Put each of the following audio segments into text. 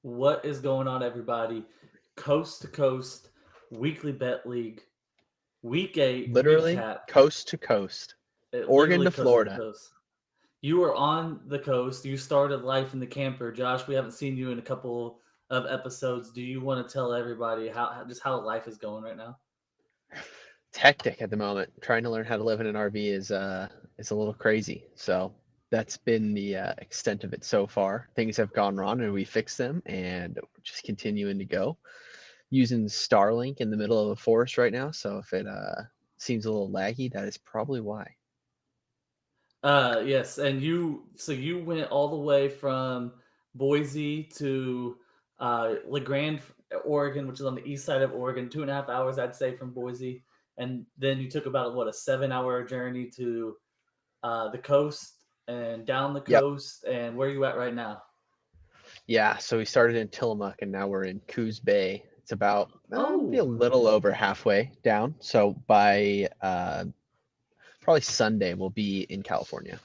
What is going on, everybody? Coast to coast, weekly bet league, week eight Literally recap. coast to coast, Oregon Literally to coast to Florida. coast. You are on the coast. You started life in the camper, Josh. We haven't seen you in a couple of episodes. Do you want to tell everybody just how life is going right now? It's hectic at the moment. Trying to learn how to live in an RV is a little crazy. So that's been the extent of it so far. Things have gone wrong and we fixed them, and we're just continuing to go. Using Starlink in the middle of a forest right now, so if it seems a little laggy, that is probably why. Yes, and you went all the way from Boise to LeGrand, Oregon, which is on the east side of Oregon, 2.5 hours, I'd say, from Boise, and then you took about a 7 hour journey to the coast and down the Yep. coast. And where are you at right now? Yeah, so we started in Tillamook and now we're in Coos Bay. It's about maybe a Oh, little over halfway down. So by probably Sunday we'll be in California.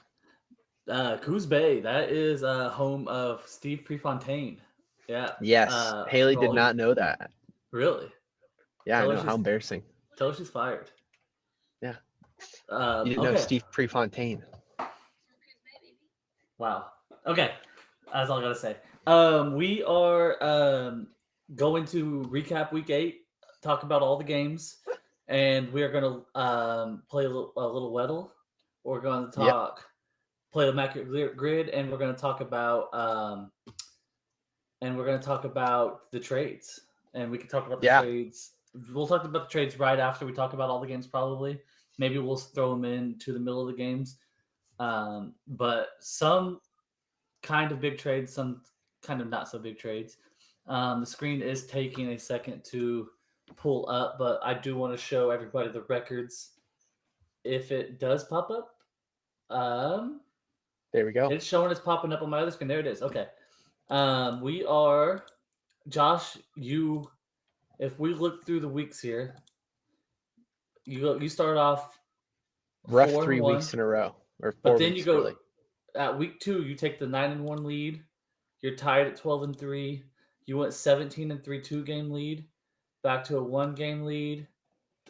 Coos Bay. That is home of Steve Prefontaine. Yeah. Yes, Haley For did all you not know that. really Yeah, I tell her know. How embarrassing. she's fired. Yeah, you didn't know Okay. Steve Prefontaine. Wow. Okay. That's all I gotta say. We are going to recap week eight, talk about all the games, and we are gonna play a little Weddle. We're going to Yep. play the Macro Grid, and we're gonna talk about the trades, and we can talk about the Yeah. trades. We'll talk about the trades right after we talk about all the games. Probably, maybe we'll throw them into the middle of the games. But some kind of big trades, some kind of not so big trades. The screen is taking a second to pull up, but I do want to show everybody the records if it does pop up. Um, There we go. it's showing it's popping up on my other screen. There it is. Okay. We are Josh. If we look through the weeks here, you start off Rough four and 3 weeks one, in a row, or but four then you weeks go really. at week two. You take the 9-1 lead. You're tied at 12-3. You went 17-3 2 game lead, back to a 1 game lead,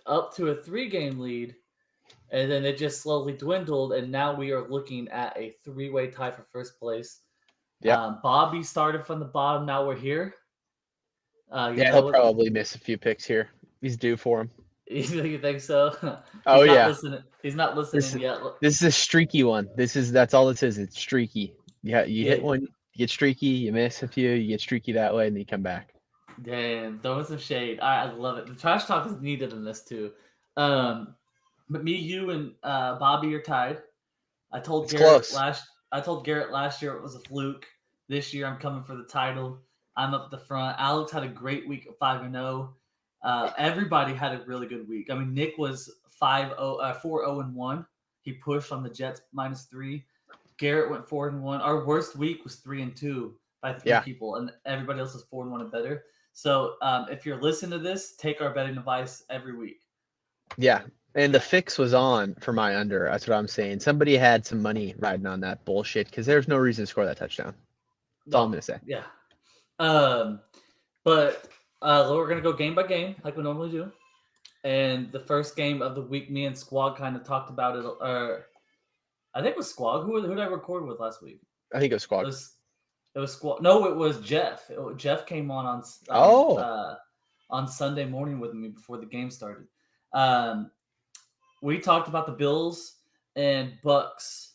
up to a 3 game lead, and then it just slowly dwindled. And now we are looking at a 3-way tie for first place. Yep. Bobby started from the bottom. Now we're here. You Yeah, he'll know what? probably miss a few picks here. He's due for him. You think so? Oh He's not yeah. listening. He's not This listening yet. this is a streaky one. That's all it is. It's streaky. Yeah, you Yeah, hit one, you get streaky, you miss a few, you get streaky that way, and then you come back. damn, throwing some shade. I love it. The trash talk is needed in this too. Um, but me, you, and Bobby are tied. I told It's Garrett close. last. I told Garrett last year it was a fluke. This year I'm coming for the title. I'm up the front. Alex had a great week of 5-0. Everybody had a really good week. I mean, Nick was 4-0-1. He pushed on the Jets -3. Garrett went 4-1. Our worst week was 3-2 by three Yeah, people, and everybody else is 4-1 and better. So if you're listening to this, take our betting advice every week. yeah. And the fix was on for my under. That's what I'm saying. Somebody had some money riding on that bullshit because there's no reason to score that touchdown. That's all I'm No, gonna say. yeah. Um, but we're gonna go game by game like we normally do. And the first game of the week, me and Squad kind of talked about it. I think it was Squad. Who did I record with last week? I think it was It squad. was it was Squad. No, it was Jeff. Jeff came Oh, on Sunday morning with me before the game started. Um, we talked about the Bills and Bucks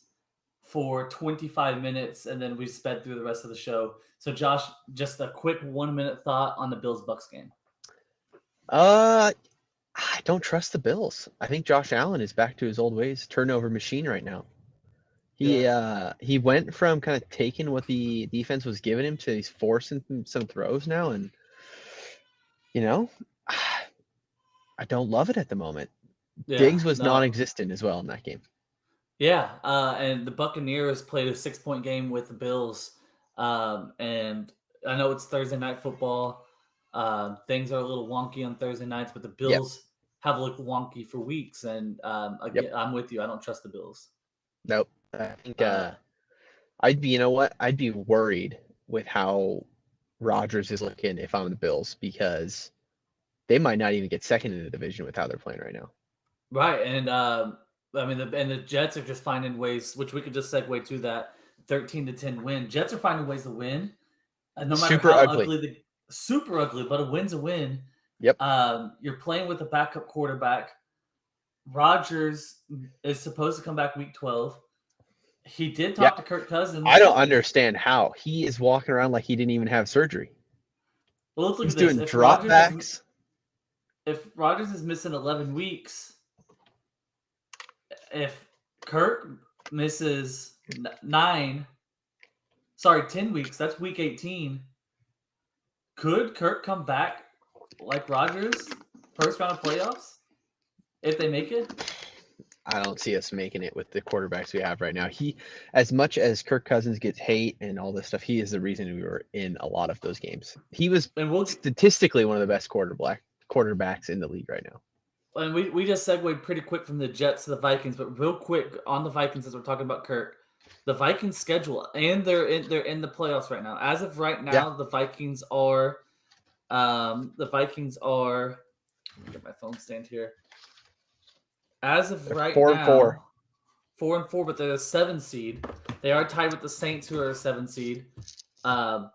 for 25 minutes, and then we sped through the rest of the show. So, Josh, just a quick 1 minute thought on the Bills Bucks game. uh, I don't trust the Bills. I think Josh Allen is back to his old ways, turnover machine right now. Yeah, He went from kind of taking what the defense was giving him to he's forcing some throws now, and you know, I don't love it at the moment. yeah, Diggs was no, non-existent as well in that game. yeah. And the Buccaneers played a 6 point game with the Bills, and I know it's Thursday night football. Things are a little wonky on Thursday nights, but the Yep, Bills have looked wonky for weeks. And yep. again, I'm with you. I don't trust the Bills. Nope. I think Uh, I'd be, you know what? I'd be worried with how Rodgers is looking if I'm the Bills, because they might not even get second in the division with how they're playing right now. Right, and I mean, the Jets are just finding ways, which we could just segue to that 13-10 win. Jets are finding ways to win, and no matter Super how ugly. ugly super ugly, but a win's a win. Yep. You're playing with a backup quarterback. Rodgers is supposed to come back week 12. He did talk to Kirk Cousins. I don't understand how he is walking around like he didn't even have surgery. Well, let's look He's at this. doing dropbacks. If Rodgers is missing 11 weeks, if Kirk misses 10 weeks, that's week 18. Could Kirk come back like Rodgers, first round of playoffs, if they make it? I don't see us making it with the quarterbacks we have right now. As much as Kirk Cousins gets hate and all this stuff, he is the reason we were in a lot of those games. He was statistically one of the best quarterbacks in the league right now. And we just segued pretty quick from the Jets to the Vikings, but real quick on the Vikings as we're talking about Kirk, the Vikings schedule, and they're in the playoffs right now. As of right now, the Vikings are. Let me get my phone stand here. As of right 4-4. 4-4, but they're a 7 seed. They are tied with the Saints, who are a 7 seed. They're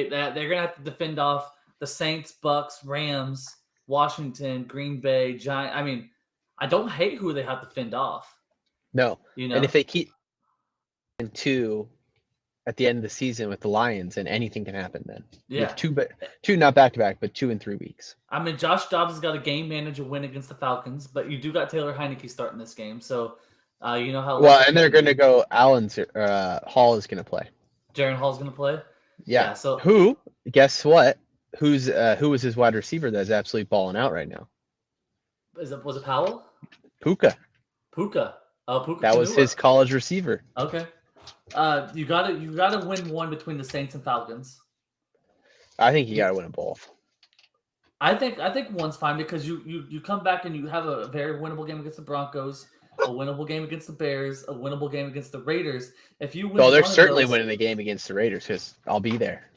gonna have to defend off the Saints, Bucks, Rams, Washington, Green Bay, Giants. I mean, I don't hate who they have to fend off. No, and if they keep 2 at the end of the season with the Lions, and anything can happen then. Yeah, two not back to back, but 2 in 3 weeks. I mean, Josh Dobbs has got a game manager win against the Falcons, but you do got Taylor Heineke starting this game, so you know how. Well, and they're going to go. Hall is going to play. Jaren Hall's going to play. Yeah. So guess what? Who was his wide receiver that's absolutely balling out right now? Was it Powell? Puka. Oh, Puka. That was his college receiver. Okay. You gotta win one between the Saints and Falcons. I think you gotta win them both. I think one's fine because you come back and you have a very winnable game against the Broncos, a winnable game against the Bears, a winnable game against the Raiders. If you win, well, they're certainly winning the game against the Raiders because I'll be there.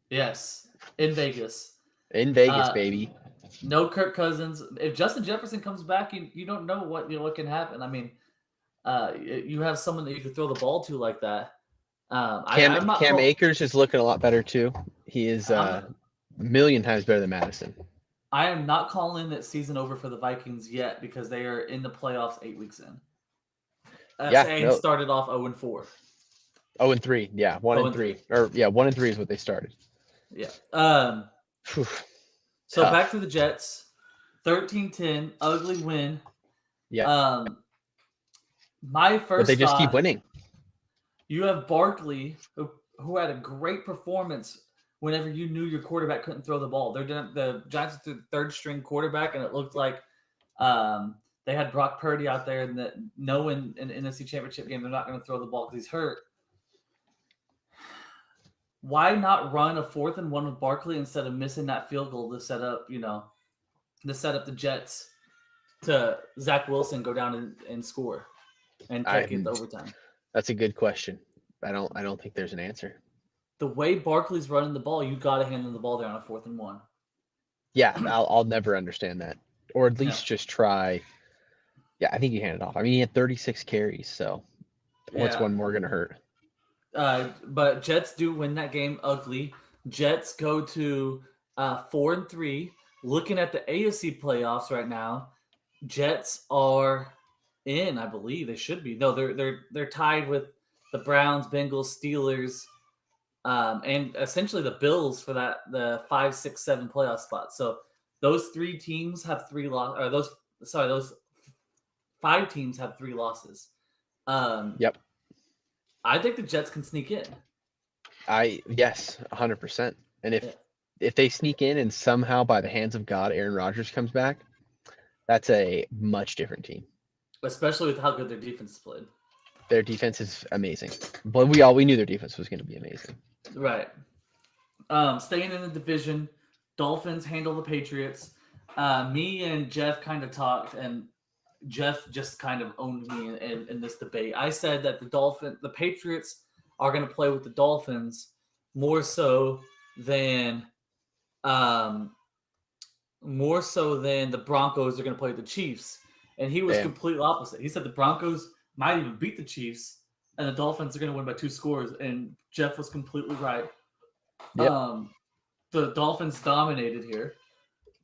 Yes, in Vegas. In Vegas, baby. No Kirk Cousins. If Justin Jefferson comes back, you don't know what can happen. I mean, you have someone that you could throw the ball to like that. Cam Akers is looking a lot better too. He is a million times better than Madison. I am not calling that season over for the Vikings yet because they are in the playoffs 8 weeks in. Started off 0-4. 0-3, yeah, 1-3, or 1-3 is what they started. Yeah. So back to the Jets, 13-10, ugly win. Yeah. My first. But they just keep winning. You have Barkley, who had a great performance whenever you knew your quarterback couldn't throw the ball. The Giants threw the third string quarterback, and it looked like they had Brock Purdy out there, and that knowing in the NFC Championship game they're not going to throw the ball because he's hurt. Why not run a 4th and 1 with Barkley instead of missing that field goal to set up the Jets to Zach Wilson go down and score and take it to overtime? That's a good question. I don't think there's an answer. The way Barkley's running the ball, you got to hand him the ball there on a 4th and 1. Yeah, I'll never understand that, or at least just try. Yeah, I think you hand it off. I mean, he had 36 carries, so what's one more gonna hurt? But Jets do win that game ugly. Jets go to 4-3. Looking at the AFC playoffs right now, Jets are in. I believe they should be. No, they're tied with the Browns, Bengals, Steelers, and essentially the Bills for the 5, 6, 7 playoff spot. So those 3 teams have 3 losses. Those 5 teams have 3 losses. Yep. I think the Jets can sneak in. Yes, 100%. And if they sneak in and somehow by the hands of God Aaron Rodgers comes back, that's a much different team. Especially with how good their defense is played. Their defense is amazing. But we knew their defense was going to be amazing. Right. Staying in the division, Dolphins handle the Patriots. Me and Jeff kind of talked, and Jeff just kind of owned me in this debate. I said that the Patriots are going to play with the Dolphins more so than the Broncos are going to play the Chiefs. And he was Damn. completely opposite. He said the Broncos might even beat the Chiefs, and the Dolphins are going to win by 2 scores. And Jeff was completely right. Yep. The Dolphins dominated here,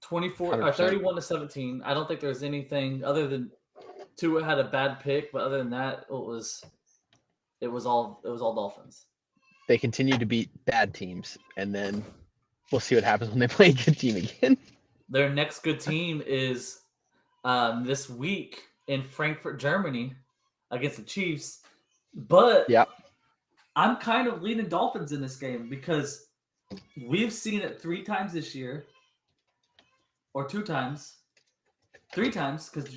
100%. 31-17. I don't think there's anything other than Tua had a bad pick, but other than that, it was all Dolphins. They continue to beat bad teams, and then we'll see what happens when they play a good team again. Their next good team is this week in Frankfurt, Germany, against the Chiefs. But Yeah. I'm kind of leaning Dolphins in this game because we've seen it 3 times this year, or 2 times, 3 times, because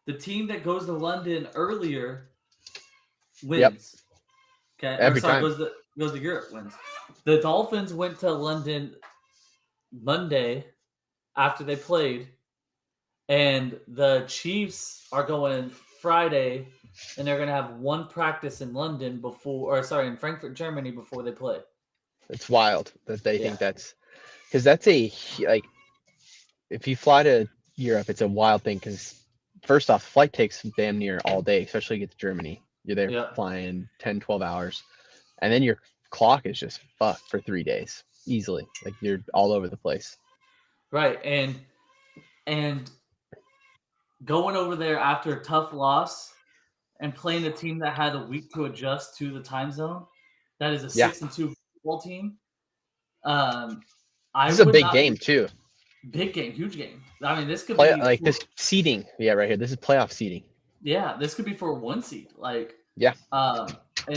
the team that goes to London earlier wins. Yep. Okay, Every time. goes to Europe wins. The Dolphins went to London Monday after they played, and the Chiefs are going Friday, and they're going to have 1 practice in London in Frankfurt, Germany before they play. It's wild that they think that's because that's if you fly to Europe, it's a wild thing because first off, flight takes damn near all day, especially to get to Germany. You're there flying 10, 12 hours, and then your clock is just fucked for 3 days easily. Like you're all over the place. Right, and going over there after a tough loss and playing a team that had a week to adjust to the time zone, that is a 6-2 football team. This is a big game too. Big game, huge game. I mean, this could be like this seeding. Yeah, right here. This is playoff seeding. Yeah, this could be for a 1 seed. And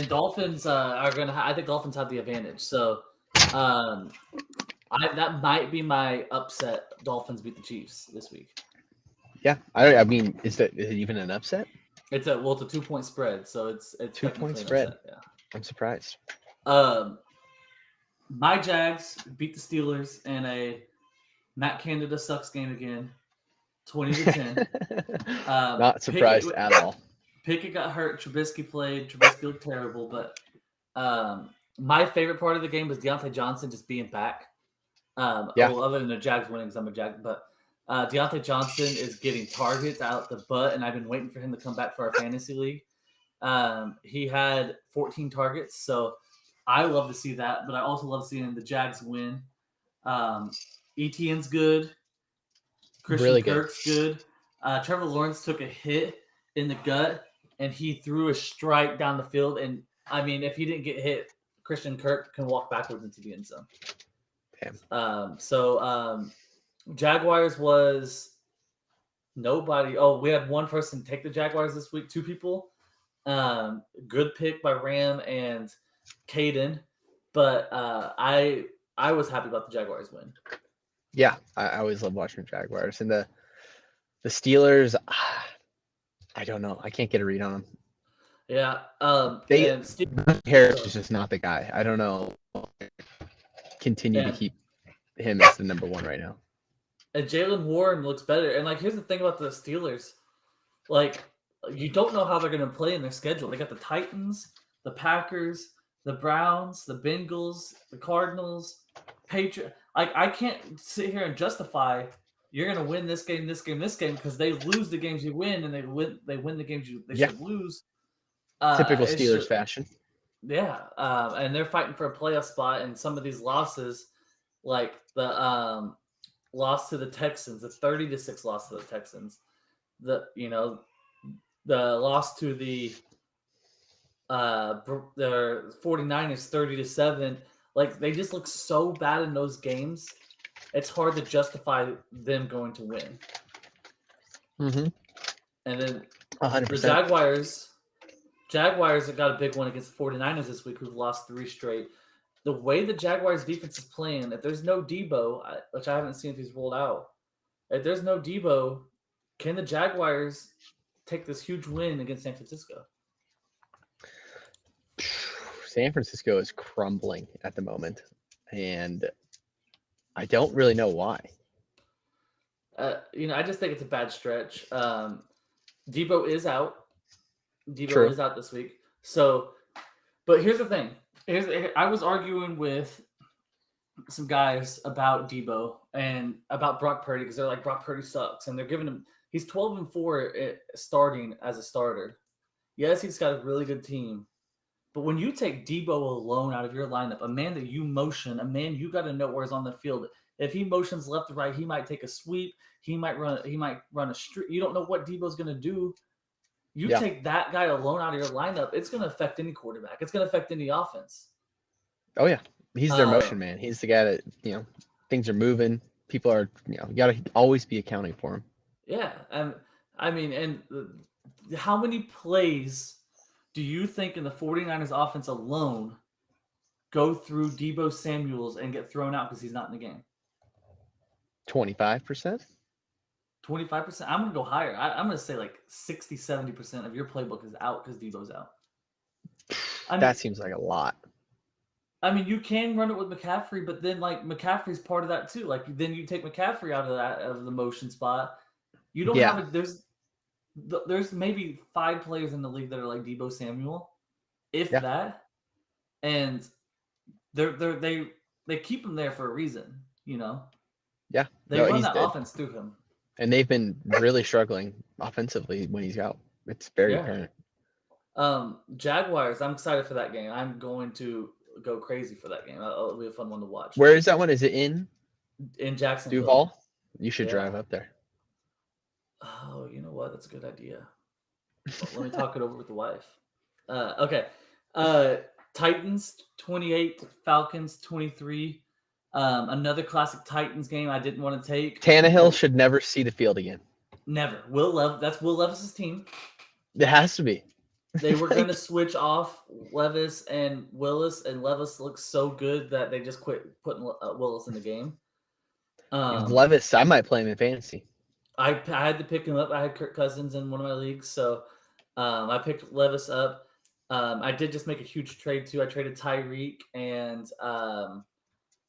Dolphins are gonna. I think Dolphins have the advantage. So, that might be my upset. Dolphins beat the Chiefs this week. Yeah, I mean, is it even an upset? It's a 2-point spread, so it's 2-point spread. Yeah, I'm surprised. My Jags beat the Steelers in a Matt Canada sucks game again, 20-10. Not surprised at all. Pickett got hurt. Trubisky played. Trubisky looked terrible, but my favorite part of the game was Deontay Johnson just being back. Other than the Jags winning, because I'm a Jag, but Deontay Johnson is getting targets out the butt, and I've been waiting for him to come back for our fantasy league. He had 14 targets, so I love to see that, but I also love seeing the Jags win. Etienne's good. Christian Kirk's good. Trevor Lawrence took a hit in the gut, and he threw a strike down the field. And, I mean, if he didn't get hit, Christian Kirk can walk backwards into the end zone. Damn. Jaguars was nobody. Oh, we had 1 person take the Jaguars this week, 2 people. Good pick by Ram and Caden, but I was happy about the Jaguars win. Yeah, I always love watching Jaguars, and the Steelers. I don't know. I can't get a read on them. Yeah, Harris is just not the guy. I don't know. Continue to keep him as the number 1 right now. And Jaylen Warren looks better. And here's the thing about the Steelers, you don't know how they're going to play in their schedule. They got the Titans, the Packers, the Browns, the Bengals, the Cardinals, Patriots. I can't sit here and justify you're going to win this game, because they lose the games you win, and they win the games they should lose. Typical Steelers fashion. Yeah, and they're fighting for a playoff spot, and some of these losses, like the loss to the Texans, the 30-6 loss to the Texans, the loss to the 49ers 30-7. They just look so bad in those games. It's hard to justify them going to win. Mm-hmm. And then 100%. The Jaguars have got a big one against the 49ers this week, who've lost 3 straight. The way the Jaguars defense is playing, if there's no Debo, which I haven't seen if he's rolled out, if there's no Debo, can the Jaguars take this huge win against San Francisco? San Francisco is crumbling at the moment, and I don't really know why. I just think it's a bad stretch. Debo is out. True. Is out this week. So, but here's the thing. I was arguing with some guys about Debo and about Brock Purdy because they're like Brock Purdy sucks, and they're giving him he's 12-4 starting as a starter. Yes, he's got a really good team, but when you take Debo alone out of your lineup, a man that you motion, a man you got to know where's on the field. If he motions left to right, he might take a sweep. He might run a street. You don't know what Debo's going to do. You Yeah. take that guy alone out of your lineup, it's going to affect any quarterback. It's going to affect any offense. Oh yeah, he's their motion man. He's the guy that things are moving. People are you got to always be accounting for him. Yeah, and I mean, and how many plays do you think in the 49ers offense alone go through Debo Samuels and get thrown out because he's not in the game? 25%? 25%? I'm going to go higher. I'm going to say like 60, 70% of your playbook is out because Debo's out. That seems like a lot. I mean, you can run it with McCaffrey, but then like McCaffrey's part of that too. Like then you take McCaffrey out of the motion spot. You don't have it. There's maybe 5 players in the league that are like Debo Samuel, if that, and they keep him there for a reason, Yeah, they run that offense through him, and they've been really struggling offensively when he's out. It's very apparent. Jaguars. I'm excited for that game. I'm going to go crazy for that game. It'll be a fun one to watch. Where is that one? Is it in Jacksonville? Duval? You should drive up there. Oh, you know what? That's a good idea. Well, let me talk it over with the wife. Okay. Titans 28, Falcons 23. Another classic Titans game I didn't want to take. Tannehill should never see the field again. Never. That's Will Levis's team. It has to be. They were going to switch off Levis and Willis, and Levis looks so good that they just quit putting Willis in the game. Levis, I might play him in fantasy. I had to pick him up. I had Kirk Cousins in one of my leagues, so I picked Levis up. I did just make a huge trade too. I traded Tyreek and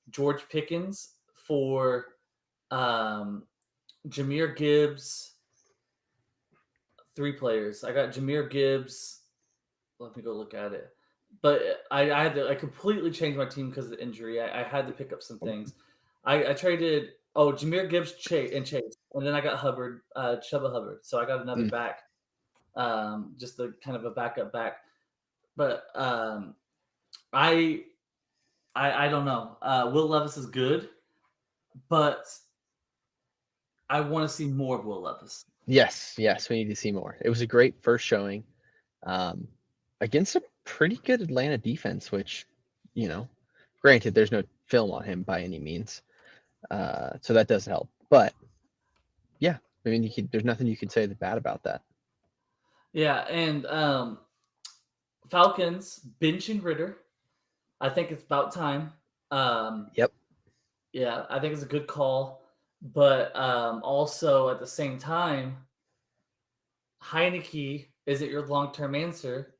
George Pickens for Jahmyr Gibbs. 3 players. I got Jahmyr Gibbs. Let me go look at it. But I completely changed my team because of the injury. I had to pick up some things. I traded Jahmyr Gibbs and Chase, and then I got Hubbard, Chuba Hubbard. So I got another back, just a kind of a backup back. But I don't know. Will Levis is good, but I want to see more of Will Levis. Yes, we need to see more. It was a great first showing against a pretty good Atlanta defense, which, granted, there's no film on him by any means. So that does help. But, yeah, I mean, there's nothing you can say bad about that. Yeah, and Falcons benching Ritter. I think it's about time. Yep. Yeah, I think it's a good call. But also at the same time, Heineke isn't your long-term answer.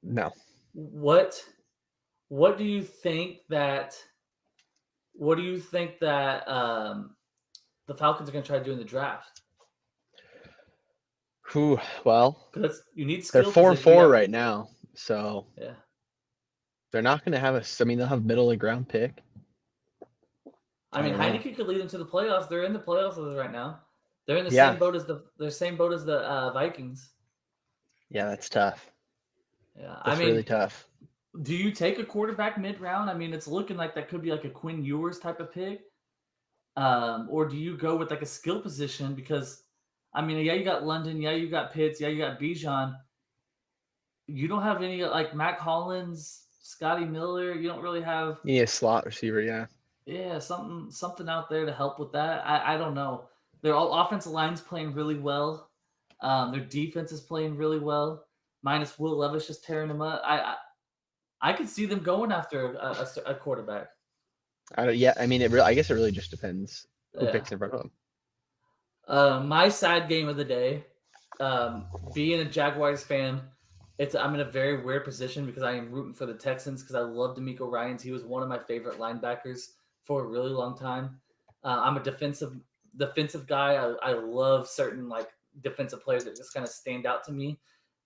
No. What do you think that the Falcons are going to try to do in the draft? Well, because you need skill. They're 4-4 right now, so yeah, they're not going to have they'll have middle of the ground pick. I mean, Heineke could lead them to the playoffs. They're in the playoffs right now. They're in the same boat as the Vikings. Yeah, that's tough. Yeah, that's really tough. Do you take a quarterback mid-round? I mean, it's looking like that could be like a Quinn Ewers type of pick. Or do you go with like a skill position? Because, I mean, yeah, you got London. Yeah, you got Pitts. Yeah, you got Bijan. You don't have any like Mac Hollins, Scotty Miller. You don't really have. You need a slot receiver, yeah. Yeah, something out there to help with that. I don't know. Their offensive line's playing really well. Their defense is playing really well. Minus Will Levis just tearing them up. I could see them going after a quarterback. I mean, I guess it really just depends who picks in front of them. My sad game of the day, being a Jaguars fan, I'm in a very weird position because I am rooting for the Texans because I love DeMeco Ryans. He was one of my favorite linebackers for a really long time. I'm a defensive guy. I love certain like defensive players that just kind of stand out to me.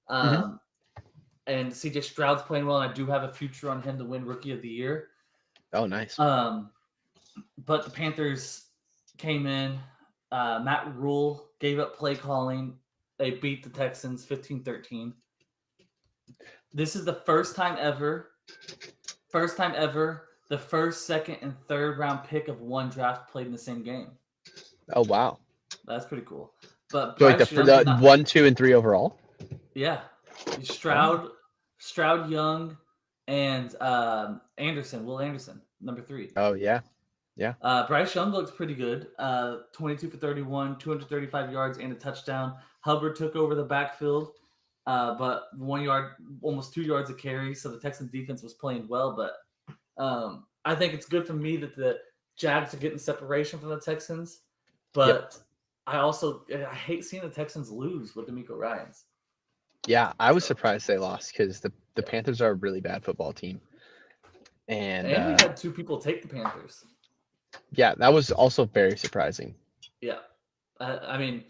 And CJ Stroud's playing well, and I do have a future on him to win Rookie of the Year. Oh, nice. but the Panthers came in. Matt Rule gave up play calling. They beat the Texans 15-13. This is the first time ever, the first, second, and third round pick of one draft played in the same game. Oh wow! That's pretty cool. But So like Bryce Young did the not. 1, 2, and 3 overall. Yeah, Stroud, Young, and Anderson, Will Anderson, number 3. Oh yeah. Bryce Young looks pretty good. 22 for 31, 235 yards, and a touchdown. Hubbard took over the backfield, but 1 yard, almost 2 yards of carry. So the Texans defense was playing well. But I think it's good for me that the Jags are getting separation from the Texans. But I hate seeing the Texans lose with DeMeco Ryans. Yeah, I was surprised they lost because the Panthers are a really bad football team. And we had 2 people take the Panthers. Yeah, that was also very surprising. Yeah. I mean,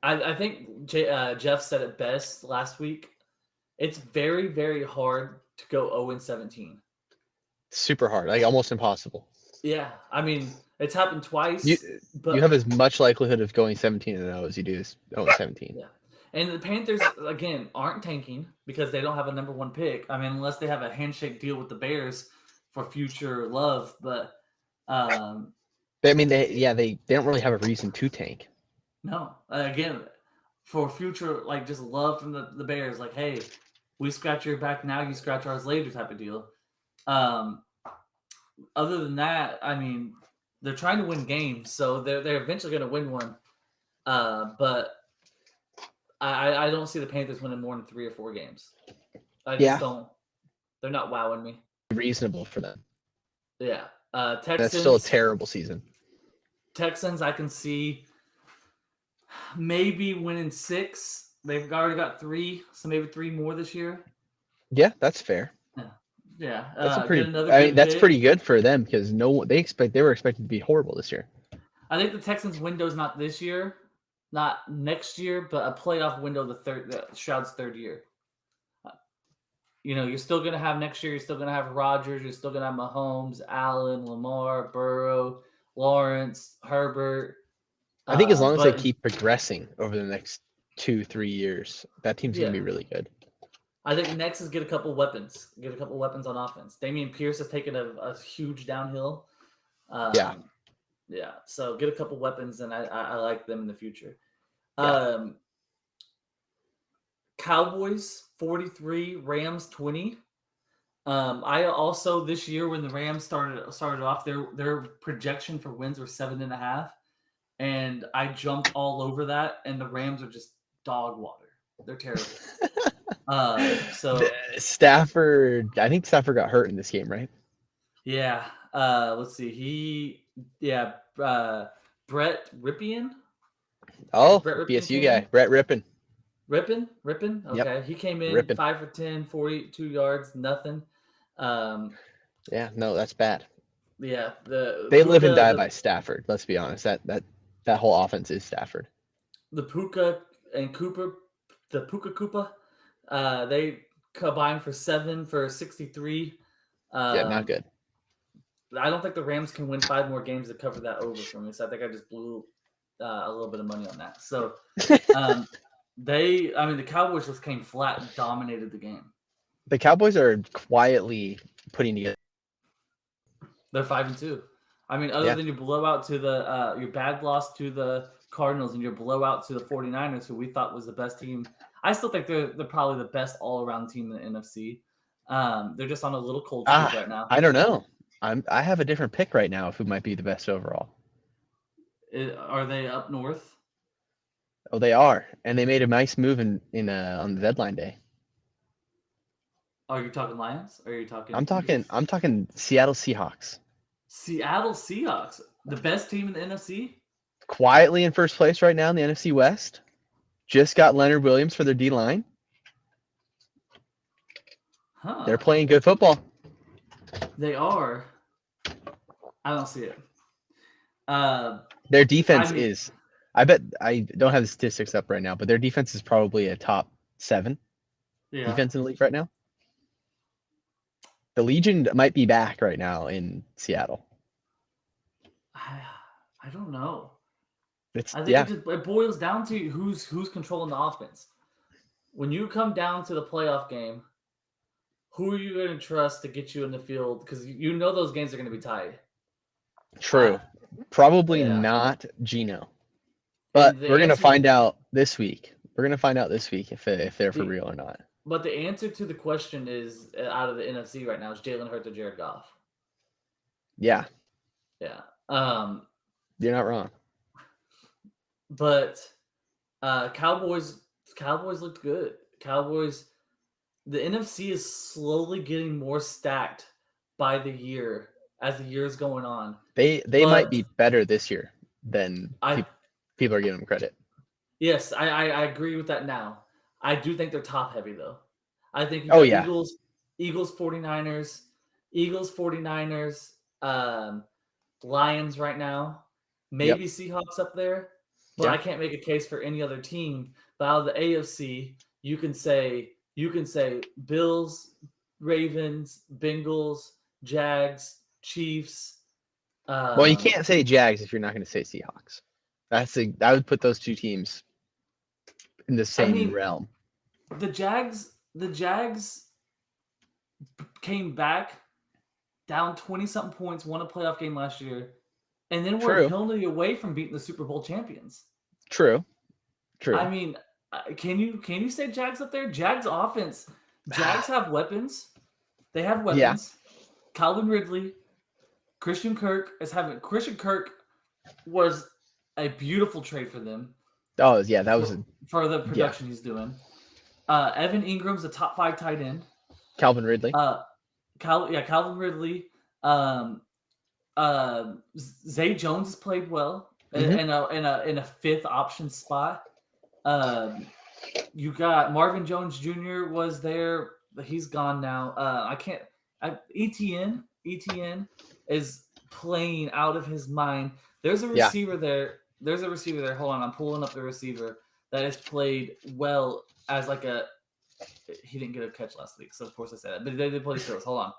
I think Jeff said it best last week. It's very, very hard to go 0-17. Super hard, like almost impossible. Yeah. I mean, it's happened twice. You have as much likelihood of going 17-0 as you do 0-17. Yeah. And the Panthers, again, aren't tanking because they don't have a number 1 pick. I mean, unless they have a handshake deal with the Bears for future love. But I mean, they don't really have a reason to tank. No, again, for future, like just love from the Bears, like, hey, we scratch your back now, you scratch ours later type of deal. Other than that, I mean, they're trying to win games, so they're eventually going to win one. But I don't see the Panthers winning more than 3 or 4 games. I just don't. They're not wowing me. Reasonable for them. Yeah. Texans. That's still a terrible season. Texans, I can see maybe winning 6. They've already got 3, so maybe 3 more this year. Yeah, that's fair. Yeah, that's that's pretty good for them because they were expected to be horrible this year. I think the Texans' window's not this year, not next year, but a playoff window the Stroud's 3rd year. You're still gonna have next year. You're still gonna have Rodgers. You're still gonna have Mahomes, Allen, Lamar, Burrow, Lawrence, Herbert. I think as long as they keep progressing over the next 2-3 years, that team's gonna be really good. I think next is get a couple weapons. Get a couple weapons on offense. Dameon Pierce has taken a huge downhill. Yeah. So get a couple weapons, and I like them in the future. Yeah. Cowboys 43, Rams 20. I also this year when the Rams started off, their projection for wins were 7.5, and I jumped all over that. And the Rams are just dog water. They're terrible. So Stafford, I think Stafford got hurt in this game, right? Yeah. Let's see. Brett Rypien. Oh, BSU guy, Brett Rypien. Rypien? Okay. Yep. He came in Rypien. 5 for 10, 42 yards, nothing. Yeah, no, that's bad. Yeah. They live and die by Stafford. Let's be honest. That whole offense is Stafford. The Puka and Cooper, the Puka Koopa, they combined for 7 for 63. Not good. I don't think the Rams can win 5 more games to cover that over for me. So I think I just blew a little bit of money on that. So the Cowboys just came flat and dominated the game. The Cowboys are quietly putting together. They're 5-2. I mean, other than your blowout to your bad loss to the Cardinals and your blowout to the 49ers, who we thought was the best team. I still think they're probably the best all-around team in the NFC. They're just on a little cold streak right now. I don't know. I have a different pick right now of who might be the best overall. Are they up north? Oh, they are, and they made a nice move on the deadline day. Are you talking Lions? Or are you talking? I'm talking Seattle Seahawks. Seattle Seahawks, the best team in the NFC. Quietly in first place right now in the NFC West. Just got Leonard Williams for their D-line. Huh. They're playing good football. They are. I don't see it. Their defense is. I bet I don't have the statistics up right now, but their defense is probably a top 7 defense in the league right now. The Legion might be back right now in Seattle. I don't know. It's I think it boils down to who's controlling the offense. When you come down to the playoff game, who are you going to trust to get you in the field? Because you know those games are going to be tied. true. Probably Yeah. not Geno, but And the we're gonna answer, find out this week. We're gonna find out this week if they're for the, real or not. but the answer to the question is out of the NFC right now is Jalen Hurts or Jared Goff. Yeah, Yeah. you're not wrong. But Cowboys looked good. Cowboys, the NFC is slowly getting more stacked by the year as the year is going on. They might be better this year than I people are giving them credit. Yes, I agree with that now. I do think they're top heavy though. I think you Oh, got yeah. Eagles 49ers, Lions right now, maybe Seahawks up there, but I Yep. can't make a case for any other team. But out of the AFC, you can say Bills, Ravens, Bengals, Jags, Chiefs. Well, you can't say Jags if you're not going to say Seahawks. I would put those two teams in the same realm. The Jags came back down 20-something points, won a playoff game last year, and then were a penalty away from beating the Super Bowl champions. True. I mean, can you say Jags up there? Jags offense. Jags have weapons. They have weapons. Yeah. Calvin Ridley, Christian Kirk was a beautiful trade for them. Oh yeah, that was for the production he's doing. Evan Ingram's a top 5 tight end. Calvin Ridley. Calvin Ridley. Zay Jones has played well in a fifth option spot. You got Marvin Jones Jr. was there, but he's gone now. ETN is playing out of his mind. There's a receiver there. Hold on, I'm pulling up the receiver that has played well as like a. He didn't get a catch last week, so of course I said that. But they played Steelers. Hold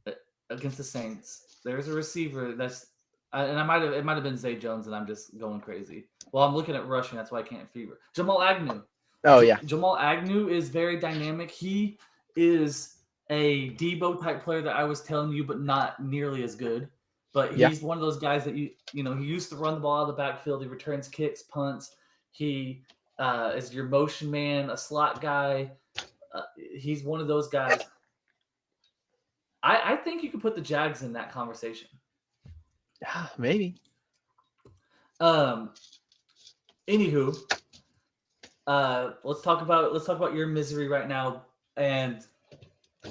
on. Against the Saints, there's a receiver that's, and it might have been Zay Jones, and I'm just going crazy. Well, I'm looking at rushing, that's why I can't fever. Jamal Agnew. Oh yeah. Jamal Agnew is very dynamic. He is a Debo type player that I was telling you, but not nearly as good. But he's one of those guys that he used to run the ball out of the backfield. He returns kicks, punts. He is your motion man, a slot guy. He's one of those guys. I think you could put the Jags in that conversation. Maybe. Anywho, let's talk about your misery right now, and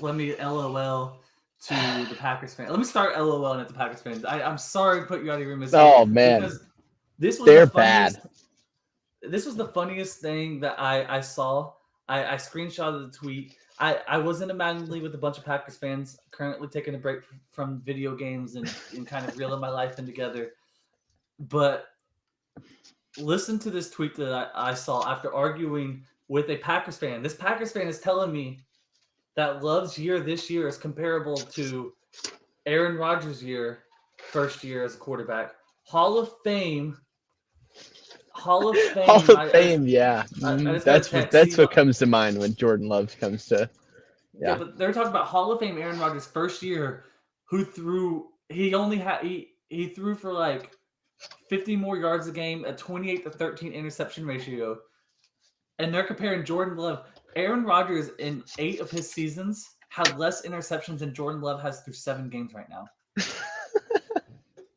let me LOL to the Packers fans. Let me start LOLing at the Packers fans. I'm sorry to put you out of your misery. Oh man, because this was they're bad. This was the funniest thing that I saw. I screenshotted the tweet. I was in a Madden league with a bunch of Packers fans, currently taking a break from video games and kind of reeling my life in together. But listen to this tweet that I saw after arguing with a Packers fan. This Packers fan is telling me that Love's year this year is comparable to Aaron Rodgers' first year as a quarterback. Hall of Fame. Yeah. That's what comes to mind when Jordan Love comes to. Yeah, but they're talking about Hall of Fame Aaron Rodgers' first year, who threw. He threw for like 50 more yards a game, a 28-13 interception ratio, and they're comparing Jordan Love. Aaron Rodgers in 8 of his seasons had less interceptions than Jordan Love has through 7 games right now.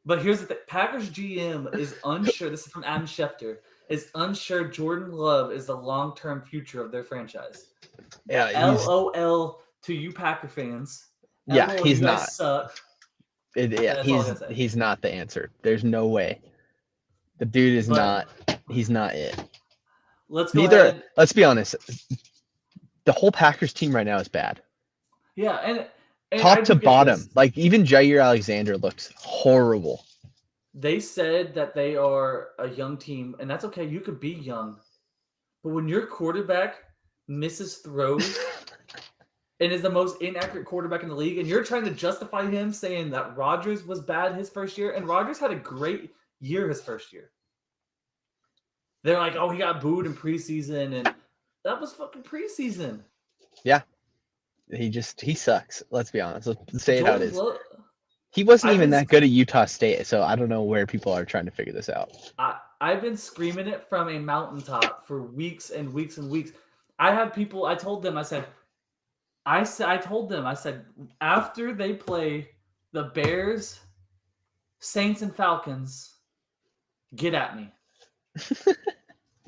But here's the thing. Packers GM is unsure. This is from Adam Schefter. Is unsure Jordan Love is the long-term future of their franchise. Yeah. LOL to you Packer fans. Yeah, LOL, he's you not. guys suck. He's not the answer. There's no way. The dude is not. He's not it. Let's go ahead. Let's be honest. The whole Packers team right now is bad. Yeah, and top to bottom. Like even Jair Alexander looks horrible. They said that they are a young team, and that's okay. You could be young. But when your quarterback misses throws and is the most inaccurate quarterback in the league, and you're trying to justify him saying that Rodgers was bad his first year, and Rodgers had a great year his first year. They're like, oh, he got booed in preseason, and that was fucking preseason. Yeah. He sucks. Let's be honest. Let's say it how it is. He wasn't I've even been that good at Utah State, so I don't know where people are trying to figure this out. I've been screaming it from a mountaintop for weeks and weeks and weeks. I had people, I told them, I told them, after they play the Bears, Saints, and Falcons, get at me.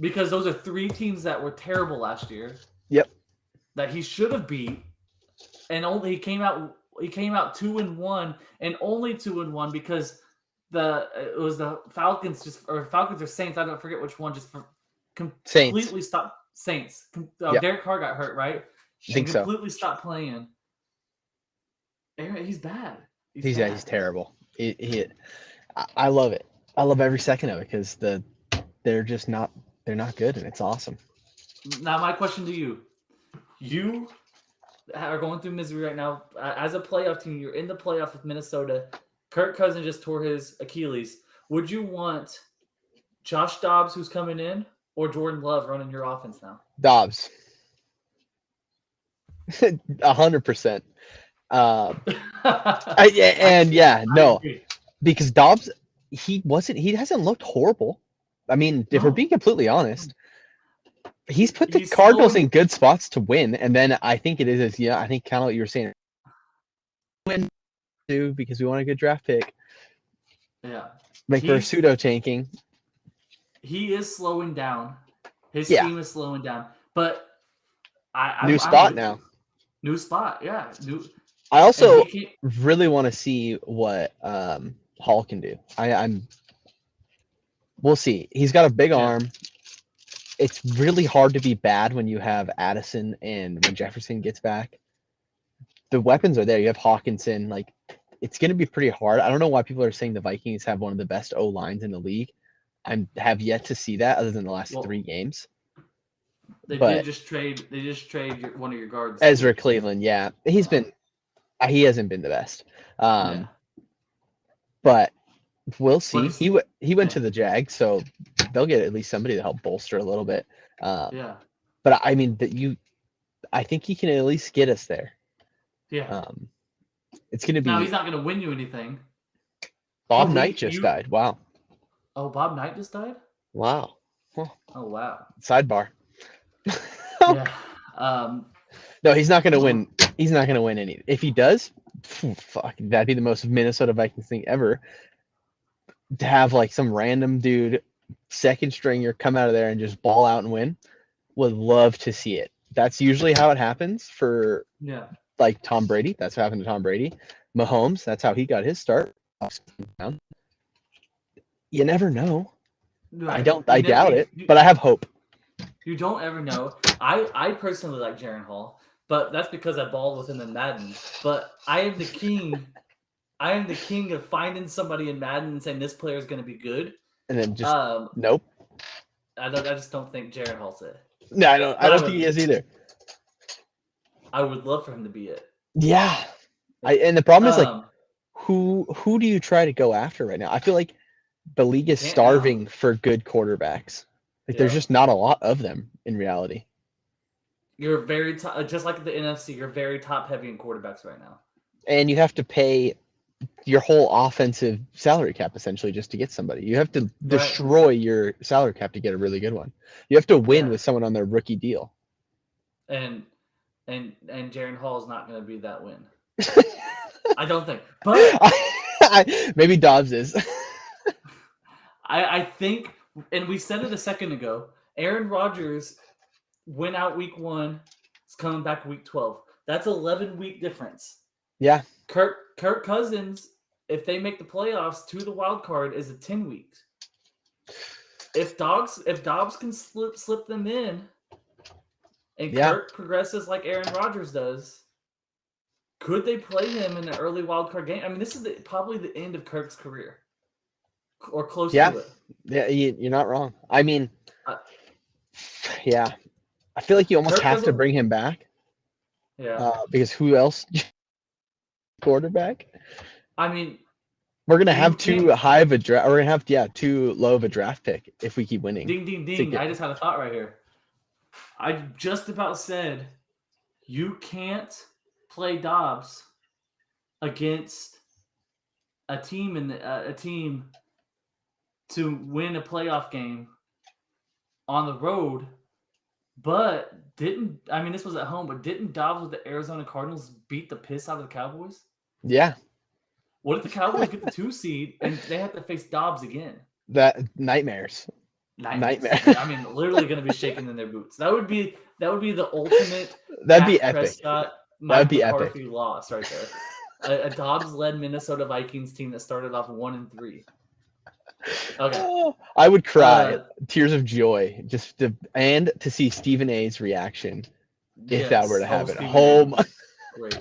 Because those are 3 teams that were terrible last year. Yep. That he should have beat. And only he came out 2-1, and only 2-1 because it was the Falcons or Saints, I don't forget which one, just completely stopped. Saints. Yep. Derek Carr got hurt, right? I think so. Completely stopped playing. He's bad. He's terrible. I love it. I love every second of it because they're not good, and it's awesome. Now my question to you: you are going through misery right now as a playoff team. You're in the playoff with Minnesota. Kirk Cousins just tore his Achilles. Would you want Josh Dobbs, who's coming in, or Jordan Love running your offense now? Dobbs. 100%. Because Dobbs, he hasn't looked horrible. I mean, if we're being completely honest, he's put the Cardinals in good spots to win, and then I think I think kind of what you were saying, win too, because we want a good draft pick. Yeah, like for pseudo tanking. He is slowing down. His team is slowing down, but new spot now. New spot, yeah. I also really want to see what Hall can do. We'll see. He's got a big arm. It's really hard to be bad when you have Addison and when Jefferson gets back. The weapons are there. You have Hawkinson. Like, it's going to be pretty hard. I don't know why people are saying the Vikings have one of the best O-lines in the league. I have yet to see that other than the last 3 games. They did just trade one of your guards. Ezra Cleveland, yeah. He hasn't been the best. But we'll see. He went to the Jags, so they'll get at least somebody to help bolster a little bit. But I mean I think he can at least get us there. Yeah. It's going to be. Now he's not going to win you anything. Bob Knight just died. Wow. Oh, Bob Knight just died? Wow. Huh. Oh, wow. Sidebar. Yeah. No, he's not going to win. He's not going to win any. If he does, fuck, that'd be the most Minnesota Vikings thing ever. To have like some random dude, second stringer, come out of there and just ball out and win. Would love to see it. That's usually how it happens for like Tom Brady. That's what happened to Tom Brady. Mahomes, that's how he got his start. You never know. Right. I doubt it, but I have hope. You don't ever know. I personally like Jaren Hall, but that's because I balled with him in Madden. But I am the king. I am the king of finding somebody in Madden and saying this player is going to be good, and then just nope. I just don't think Jaren Hall's it. No, I don't think he is either. I would love for him to be it. Yeah, and the problem is like, who do you try to go after right now? I feel like the league is starving for good quarterbacks. Like there's just not a lot of them in reality. You're very just like the NFC. You're very top heavy in quarterbacks right now, and you have to pay your whole offensive salary cap essentially just to get somebody. You have to destroy your salary cap to get a really good one. You have to win with someone on their rookie deal. And Jaren Hall is not going to be that win. I don't think. But maybe Dobbs is. I think, and we said it a second ago, Aaron Rodgers went out week 1, is coming back week 12. That's 11-week difference. Yeah. Kirk Cousins, if they make the playoffs to the wild card, is a 10 weeks. If Dobbs can slip them in, and Kirk progresses like Aaron Rodgers does, could they play him in an early wild card game? I mean, this is probably the end of Kirk's career, or close to it. Yeah, you're not wrong. I mean, I feel like you almost have to bring him back. Yeah. Because who else quarterback? I mean, We're gonna you have can't. too high of a draft. We're gonna have too low of a draft pick if we keep winning. Ding, ding, to ding. get- I just had a thought right here. I just about said you can't play Dobbs against a team to win a playoff game on the road, but this was at home, but didn't Dobbs with the Arizona Cardinals beat the piss out of the Cowboys? Yeah, What if the Cowboys get the 2 seed and they have to face Dobbs again? that nightmares. Nightmare. I mean, literally going to be shaking in their boots. That would be the ultimate. That'd be Dak epic. Prescott, That'd be McCarthy epic. loss right there. A Dobbs-led Minnesota Vikings team that started off 1-3. Okay. Oh, I would cry, tears of joy, and to see Stephen A's reaction if that were to happen. Stephen Oh A. my! Great.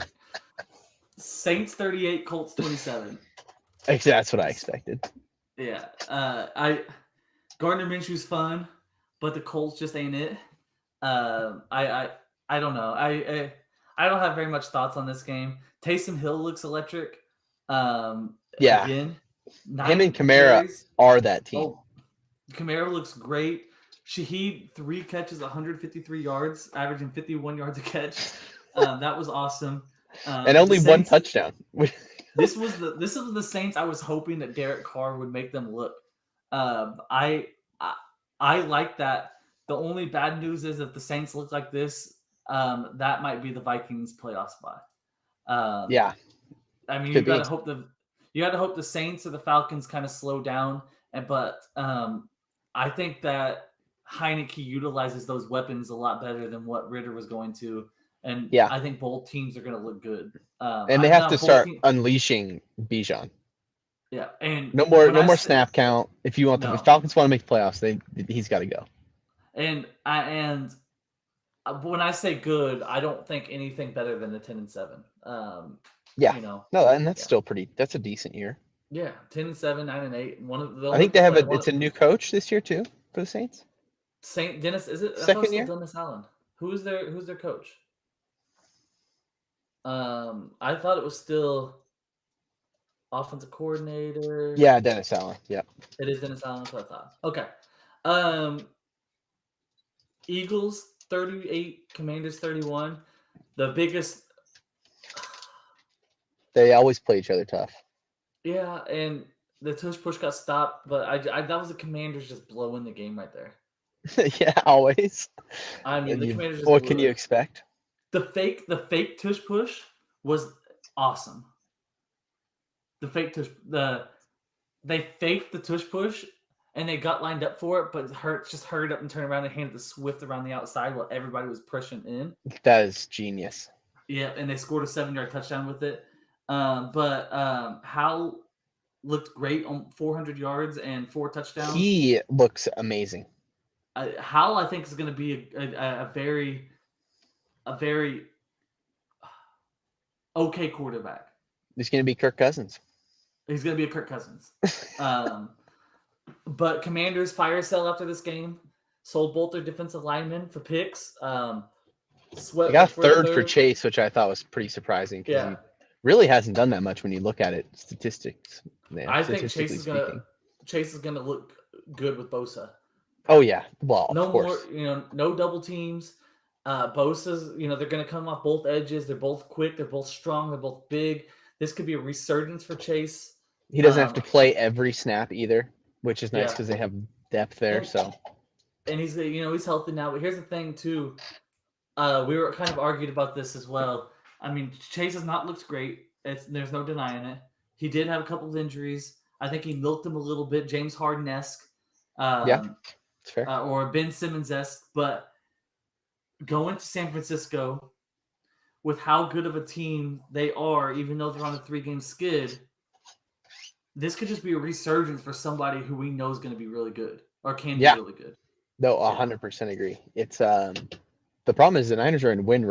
Saints 38, Colts 27. That's what I expected. Yeah. Gardner Minshew's fun, but the Colts just ain't it. I don't know. I don't have very much thoughts on this game. Taysom Hill looks electric. Yeah. Again, Him and Kamara are that team. Oh, Kamara looks great. Shaheed 3 catches, 153 yards, averaging 51 yards a catch. That was awesome. And only one touchdown. This was the Saints. I was hoping that Derek Carr would make them look. I like that. The only bad news is if the Saints look like this, that might be the Vikings playoff spot. Yeah. I mean, you got to hope the Saints or the Falcons kind of slow down. But I think that Heineke utilizes those weapons a lot better than what Ritter was going to. And yeah. I think both teams are going to look good. And they have to start unleashing Bijan. Yeah, and no more snap count. If you want the Falcons want to make the playoffs, he's got to go. And when I say good, I don't think anything better than the 10-7. Yeah, no, and that's still pretty. That's a decent year. Yeah, 10-7, 9-8. One of the. I think they have it's a new coach this year too for the Saints. Saint Dennis is it second year? Dennis Allen. Who's their coach? I thought it was still offensive coordinator. Yeah, Dennis Allen. Yeah, it is Dennis Allen. That's what I thought. Okay. Eagles 38, Commanders 31. The biggest. They always play each other tough. Yeah, and the tush push got stopped, but I that was the Commanders just blowing the game right there. Yeah, always. I mean, the Commanders. What can you expect? The fake tush push was awesome. The fake tush, they faked the tush push and they got lined up for it, but Hurts just hurried up and turned around and handed the Swift around the outside while everybody was pushing in. That is genius. Yeah, and they scored a 7-yard touchdown with it. But Howell looked great on 400 yards and 4 touchdowns. He looks amazing. Howell, I think, is going to be a very okay quarterback. He's going to be Kirk Cousins. He's going to be a Kirk Cousins. But Commanders fire sale after this game. Sold both their defensive linemen for picks. They got third for Chase, which I thought was pretty surprising. Yeah. He really hasn't done that much when you look at it statistics. I think Chase is gonna look good with Bosa. Oh yeah, well no of course. More, no double teams. Bosa's, they're gonna come off both edges. They're both quick. They're both strong. They're both big. This could be a resurgence for Chase. He doesn't have to play every snap either, which is nice because they have depth there. And he's he's healthy now. But here's the thing too. We were kind of argued about this as well. I mean, Chase has not looked great. There's no denying it. He did have a couple of injuries. I think he milked him a little bit, James Harden-esque. Yeah, it's fair. Or Ben Simmons-esque. But going to San Francisco with how good of a team they are, even though they're on a 3-game skid, this could just be a resurgence for somebody who we know is going to be really good or can be really good. No, 100% agree. It's the problem is the Niners are in win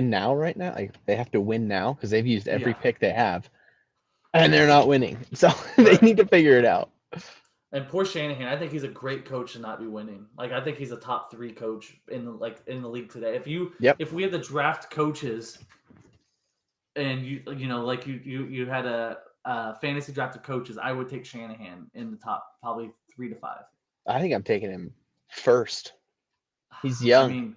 now right now. Like they have to win now because they've used every pick they have, and they're not winning. So they need to figure it out. And poor Shanahan, I think he's a great coach to not be winning. Like I think he's a top 3 coach in the league today. Yep. If we had the draft coaches, and you had a fantasy draft of coaches, I would take Shanahan in the top probably 3 to 5. I think I'm taking him first. He's I young. mean,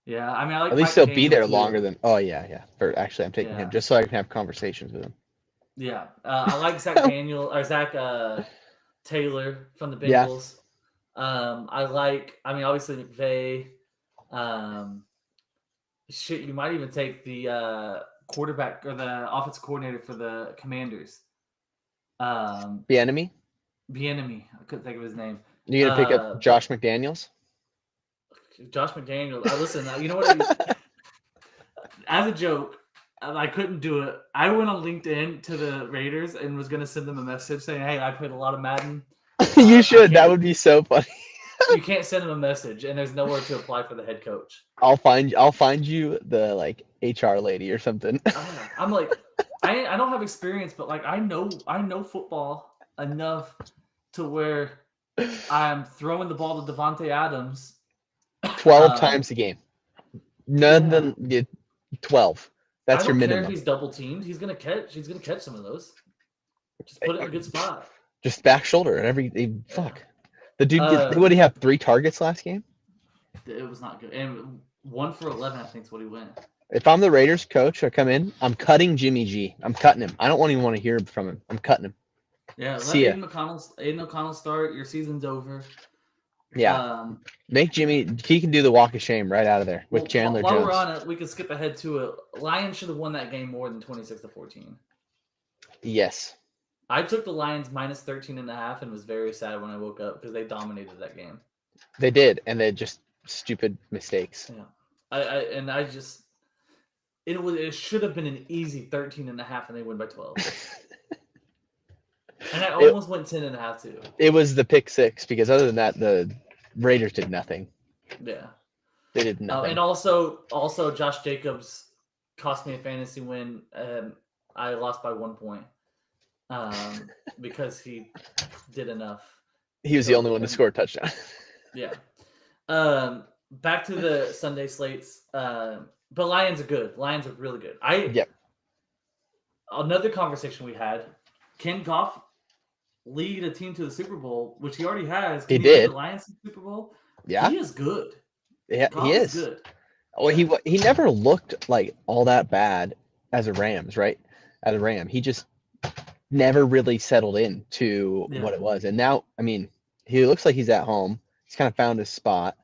yeah. I mean, I like At least Mike he'll be McDaniel, there too. longer than. Oh yeah. Actually, I'm taking him Yeah. just so I can have conversations with him. Yeah, I like Zach Taylor from the Yeah. Bengals. I mean, obviously McVay. You might even take the quarterback or the offensive coordinator for the Commanders. Bieniemy. I couldn't think of his name. You gonna pick up Josh McDaniels? Josh McDaniels. Listen. You know what? As a joke, I couldn't do it. I went on LinkedIn to the Raiders and was gonna send them a message saying, "Hey, I played a lot of Madden." You should. That would be so funny. You can't send them a message, and there's nowhere to apply for the head coach. I'll find you the like HR lady or something. I'm like, I don't have experience, but like I know football enough to where I'm throwing the ball to Devontae Adams 12 times a game. None than 12. That's your I don't care minimum. if he's double teamed. He's gonna catch some of those. Just put it in a good spot. Just back shoulder and fuck. The dude what did he have 3 targets last game? It was not good. And 1 for 11, I think is what he went. If I'm the Raiders coach, I come in, I'm cutting Jimmy G. I'm cutting him. I don't even want to hear from him. I'm cutting him. Yeah, let Aiden O'Connell start. Your season's over. Yeah. Make Jimmy, he can do the walk of shame right out of there with Chandler Jones. While we're on it, we can skip ahead to it. Lions should have won that game more than 26-14. Yes. I took the Lions minus 13.5 and was very sad when I woke up because they dominated that game. They did, and they just stupid mistakes. Yeah. It should have been an easy 13.5 and they win by 12. And I almost went 10.5 too. It was the pick 6 because other than that, the Raiders did nothing. Yeah. They did nothing. And also Josh Jacobs cost me a fantasy win. I lost by 1 point. Because he did enough. He was the only one to score a touchdown. Yeah. Back to the Sunday slates. But Lions are good. Lions are really good. Yep. Another conversation we had. Can Goff lead a team to the Super Bowl, which he already has? He did. Lead the Lions to the Super Bowl? Yeah. He is good. Yeah, Goff he is good. Well, he never looked like all that bad as a Rams, right? As a Ram. He just never really settled in to what it was. And now, I mean, he looks like he's at home. He's kind of found his spot.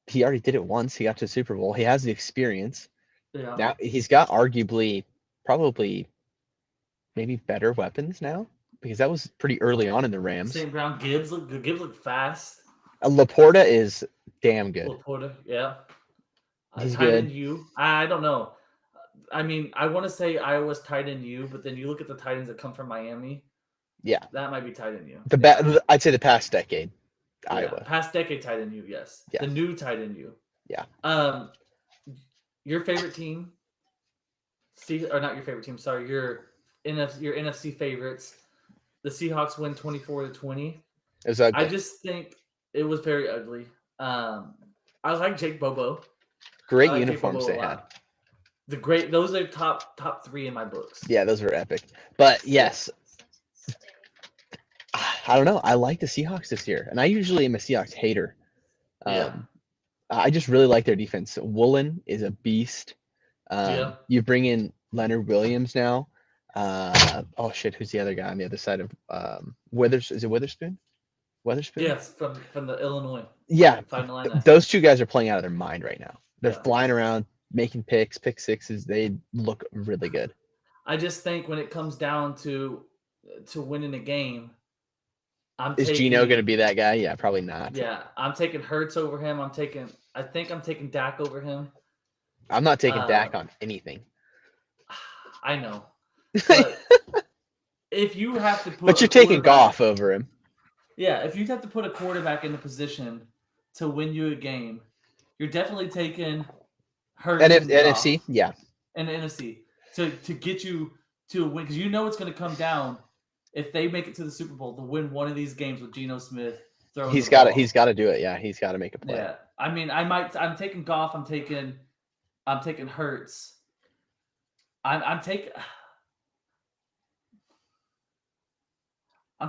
He already did it once. He got to the Super Bowl. He has the experience. Yeah. Now he's got arguably probably maybe better weapons now because that was pretty early on in the Rams. St. Brown, Gibbs look fast. Laporta is damn good. Laporta, yeah. He's tight good. end U. I don't know. I mean, I want to say Iowa's tight end U, but then you look at the tight ends that come from Miami. Yeah. That might be tight end U. I'd say the past decade. Iowa. Past decade tight end U, yes. Yeah. The new tight end U. Yeah. Your favorite team, or not your favorite team, sorry, your NFC favorites. The Seahawks win 24-20. It was ugly. I just think it was very ugly. I like Jake Bobo. Great uniforms they had. Those are top 3 in my books. Yeah, those were epic. But yes, I don't know. I like the Seahawks this year, and I usually am a Seahawks hater. I just really like their defense. Woolen is a beast. You bring in Leonard Williams now. Who's the other guy on the other side of Is it Witherspoon? Weatherspoon? Yes, from the Illinois. Yeah, Linebacker. those 2 guys are playing out of their mind right now. They're Yeah. flying around, making pick sixes. They look really good. I just think when it comes down to winning a game, Is Geno going to be that guy? Yeah, probably not. Yeah, I'm taking Hurts over him. I think I'm taking Dak over him. I'm not taking Dak on anything. I know. But if you have to put But you're taking Goff over him. Yeah, if you have to put a quarterback in a position to win you a game, you're definitely taking Hurts and NFC, and NFC to get you to a win because you know it's going to come down if they make it to the Super Bowl, to win one of these games with Geno Smith throwing He's the got to ball. he's got to do it. Yeah, he's got to make a play. Yeah, I mean, I'm taking Goff. I'm taking Hurts. I'm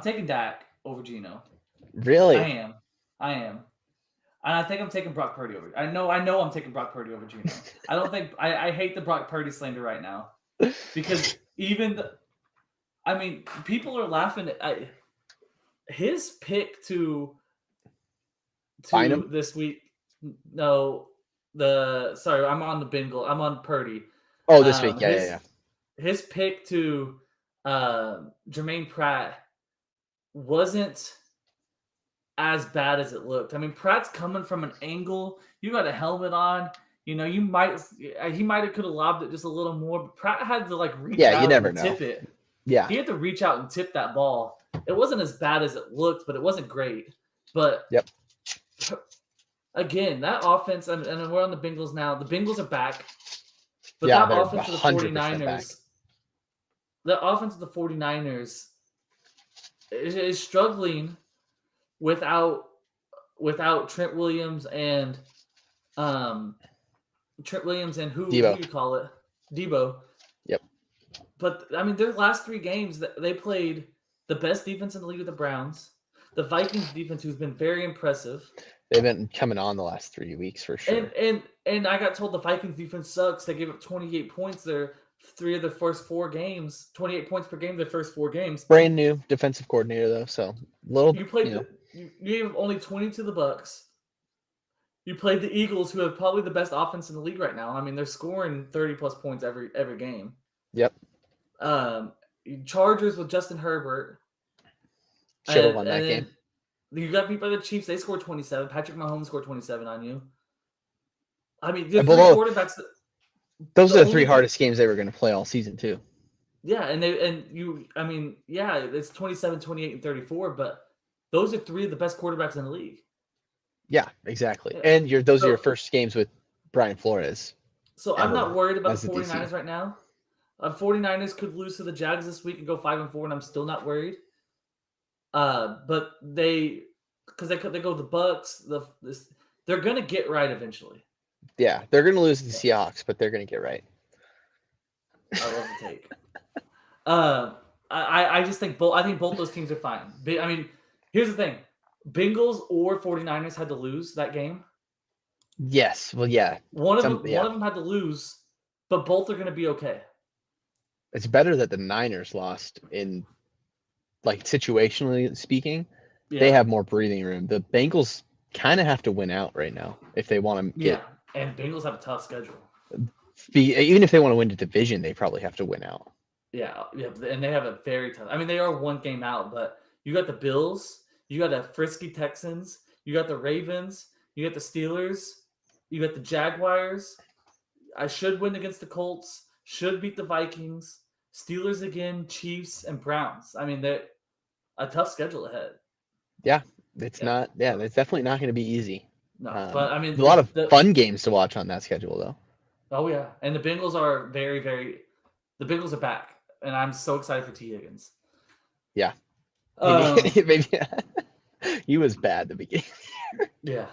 taking Dak over Geno. Really? I am, and I think I'm taking Brock Purdy over. I know I'm taking Brock Purdy over Geno. I don't think I hate the Brock Purdy slander right now because people are laughing at his pick to Bynum? this week. No, I'm on the Bengal. I'm on Purdy. Oh, this week. Yeah. His pick to Jermaine Pratt wasn't as bad as it looked. I mean, Pratt's coming from an angle. You got a helmet on. You know, he might have could have lobbed it just a little more, but Pratt had to like reach out you never and know. tip it. Yeah. He had to reach out and tip that ball. It wasn't as bad as it looked, but it wasn't great. But Yep. Again, that offense, and we're on the Bengals now. The Bengals are back. But Yeah, that offense of the 100% back. 49ers, the offense of the 49ers is struggling without Trent Williams and who Debo. do you call it? Debo. Yep. But I mean, their last 3 games, they played the best defense in the league with the Browns, the Vikings defense, who's been very impressive. They've been coming on the last 3 weeks for sure. And I got told the Vikings defense sucks. They gave up 28 points their 3 of their first 4 games, 28 points per game their first 4 games. Brand new defensive coordinator though, so little. You gave only 20 to the Bucks. You played the Eagles, who have probably the best offense in the league right now. I mean, they're scoring 30 plus points every game. Yep. Chargers with Justin Herbert. Should have won that game. You got beat by the Chiefs. They scored 27. Patrick Mahomes scored 27 on you. I mean, the 3 quarterbacks. Those are the 3 hardest games they were going to play all season too. Yeah, it's 27, 28, and 34, but those are 3 of the best quarterbacks in the league. Yeah, exactly. Yeah. And those are your first games with Brian Flores. So I'm not worried about the 49ers right now. 49ers could lose to the Jags this week and go 5-4, and I'm still not worried. But because they go the Bucks, they're gonna get right eventually. Yeah, they're gonna lose to the Seahawks, but they're gonna get right. I love the take. I just think I think both those teams are fine. I mean, here's the thing: Bengals or 49ers had to lose that game. Yes. Well, yeah. One of them had to lose, but both are gonna be okay. It's better that the Niners lost in. Like situationally speaking, they have more breathing room. The Bengals kind of have to win out right now if they want to get. Yeah, and Bengals have a tough schedule. Even if they want to win the division, they probably have to win out. Yeah, and they have a very tough. I mean, they are 1 game out, but you got the Bills, you got the frisky Texans, you got the Ravens, you got the Steelers, you got the Jaguars. I should win against the Colts. Should beat the Vikings. Steelers again, Chiefs, and Browns. I mean, they're a tough schedule ahead. Yeah, it's not. Yeah, it's definitely not going to be easy. No, but I mean, a lot of fun games to watch on that schedule, though. Oh yeah, and the Bengals are very, very. The Bengals are back, and I'm so excited for T. Higgins. Yeah, maybe he was bad at the beginning. Yeah,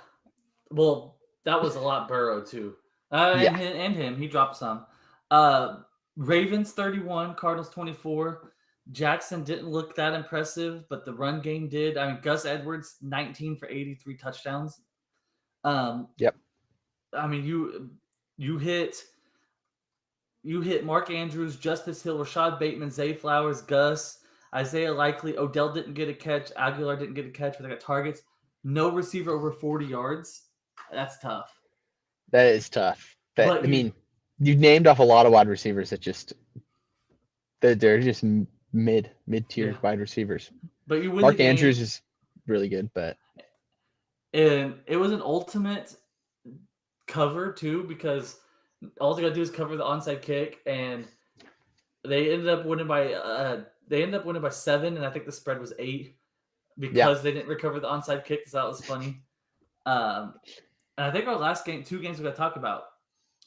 well, that was a lot Burrow too, and him. He dropped some. Ravens 31, Cardinals 24. Jackson didn't look that impressive, but the run game did. I mean, Gus Edwards 19 for 83 touchdowns. Yep. I mean, you hit Mark Andrews, Justice Hill, Rashad Bateman, Zay Flowers, Gus, Isaiah Likely. Odell didn't get a catch. Aguilar didn't get a catch, but they got targets. No receiver over 40 yards. That's tough. That is tough. I mean, you named off a lot of wide receivers that they're just mid-tier wide receivers. But you win. Mark Andrews is really good, but and it was an ultimate cover too, because all they got to do is cover the onside kick, and they ended up winning by 7, and I think the spread was 8 because they didn't recover the onside kick. So that was funny. And I think our last 2 games we got to talk about.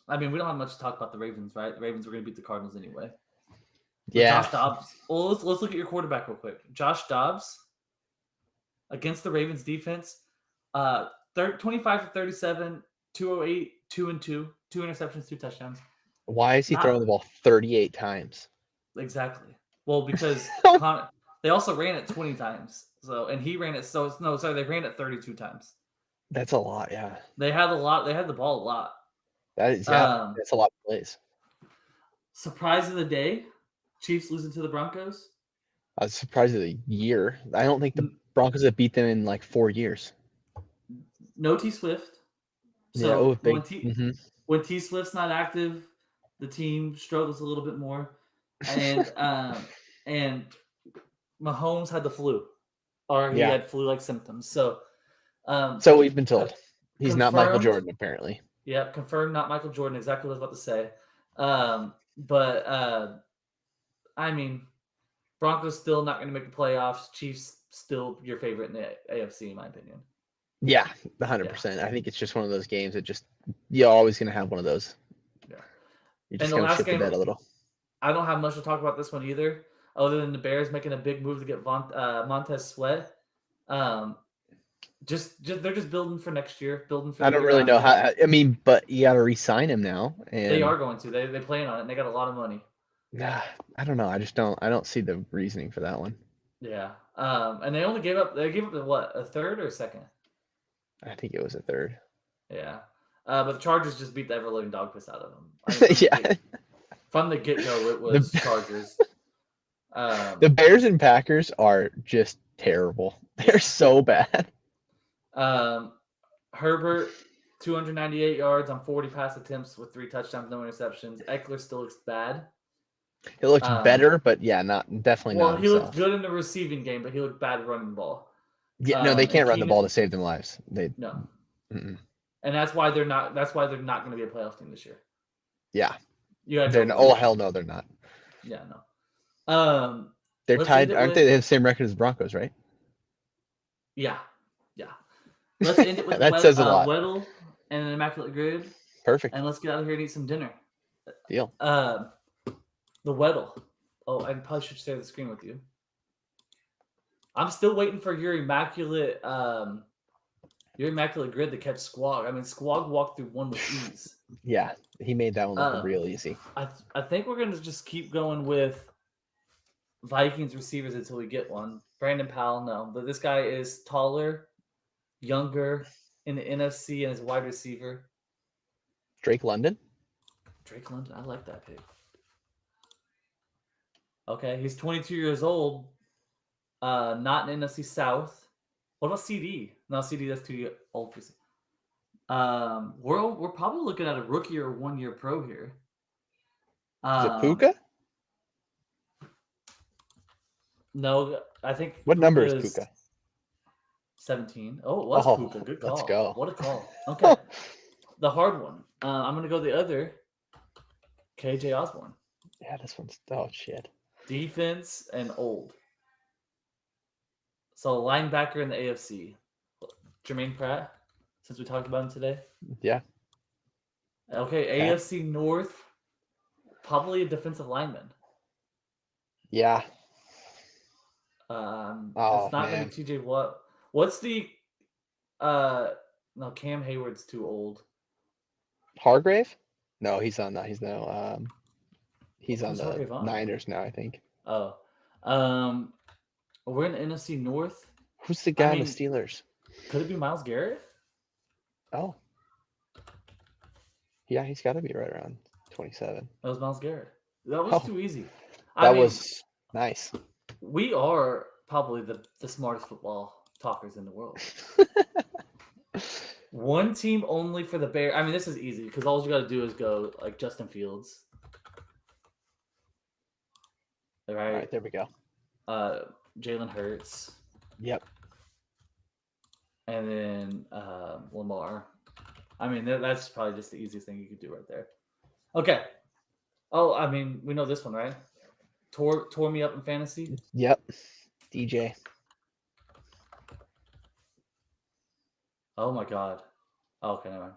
I mean, we don't have much to talk about the Ravens, right? The Ravens were going to beat the Cardinals anyway. But Yeah. Josh Dobbs. Well, let's look at your quarterback real quick. Josh Dobbs against the Ravens defense, 25 for 37, 208, 2 2 interceptions, 2 touchdowns. Why is he Not throwing the ball 38 times? exactly. Well, because they also ran it 20 times. So and he ran it they ran it 32 times. That's a lot, yeah. They had the ball a lot. That's a lot of plays. Surprise of the day, Chiefs losing to the Broncos. I was surprised of the year. I don't think the Broncos have beat them in like 4 years. No T Swift. Yeah, So big. when T Swift's not active, the team struggles a little bit more. And and Mahomes had the flu, or he had flu-like symptoms. So we've been told he's not Michael Jordan, apparently. Yeah, confirmed, not Michael Jordan. Exactly what I was about to say. But I mean, Broncos still not going to make the playoffs. Chiefs still your favorite in the AFC, in my opinion. Yeah, 100%. I think it's just one of those games that just you're always going to have one of those. Yeah, you just kind of shit the bed a little. I don't have much to talk about this one either, other than the Bears making a big move to get Montez Sweat. They're just building for next year. I don't really know how. I mean, but you got to re-sign him now. And they are going to. They plan on it. And they got a lot of money. Nah, I don't know. I don't see the reasoning for that one. Yeah. And they only gave up. They gave up a third or a second? I think it was a third. Yeah. But the Chargers just beat the ever living dog piss out of them. From the get-go, it was Chargers. The Bears and Packers are just terrible. They're so bad. Herbert, 298 yards on 40 pass attempts with 3 touchdowns, no interceptions. Eckler still looks bad. He looks better, but definitely not. Well, he looked good in the receiving game, but he looked bad running the ball. Yeah, no, they can't run the ball to save their lives. No. Mm-mm. And that's why they're not. That's why they're not going to be a playoff team this year. Yeah. Oh hell no, they're not. Yeah, no. They're tied, aren't they? They have the same record as Broncos, right? Yeah. Let's end it with that says a lot. Weddle and an immaculate grid. Perfect. And let's get out of here and eat some dinner. Deal. The Weddle. Oh, I probably should share the screen with you. I'm still waiting for your immaculate grid to catch Squawk. I mean, Squawk walked through one with ease. Yeah, he made that one look real easy. I think we're gonna just keep going with Vikings receivers until we get one. Brandon Powell, no, but this guy is taller, younger in the NFC and is a wide receiver. Drake London, I like that pick. Okay, he's 22 years old. Not in NFC South. What about CD? No, CD, that's too old for CD. We're probably looking at a rookie or 1-year pro here. Is it Puka? No, I think. What number is Puka? 17. Oh, it was Puka. Good call. Let's go. What a call. Okay. The hard one. I'm going to go the other. KJ Osborne. Yeah, this one's shit. Defense and old. So linebacker in the AFC. Jermaine Pratt, since we talked about him today. Yeah. Okay, AFC North. Probably a defensive lineman. Yeah. It's not going to be TJ Watt. What's the no, Cam Hayward's too old. Hargrave? No, he's on that. He's on the Niners now, I think. Oh. We're in the NFC North. Who's the guy in the Steelers? Could it be Myles Garrett? Oh. Yeah, he's got to be right around 27. That was Myles Garrett. That was too easy. That was nice. We are probably the smartest football talkers in the world. One team only for the Bears. I mean, this is easy because all you got to do is go like Justin Fields. All right, there we go. Jalen Hurts. Yep. And then Lamar. I mean, that's probably just the easiest thing you could do right there. Okay. Oh, I mean, we know this one, right? Tore me up in fantasy. Yep. DJ. Oh my God. Okay, never mind.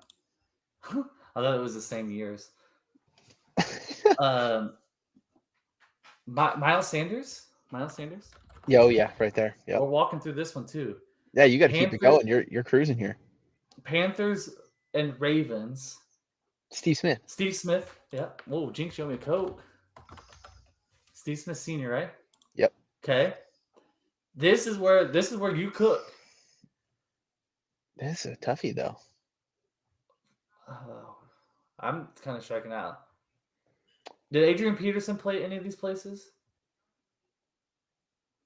I thought it was the same years. Miles Sanders. Miles Sanders. Yeah, oh yeah, right there. Yep. We're walking through this one too. Yeah, you got to keep it Panther- going. You're cruising here. Panthers and Ravens. Steve Smith. Steve Smith. Yep. Whoa, Jinx, show me a Coke. Steve Smith Sr., right? Yep. Okay. This is where you cook. This is a toughie though. Oh, I'm kind of striking out. Did Adrian Peterson play any of these places?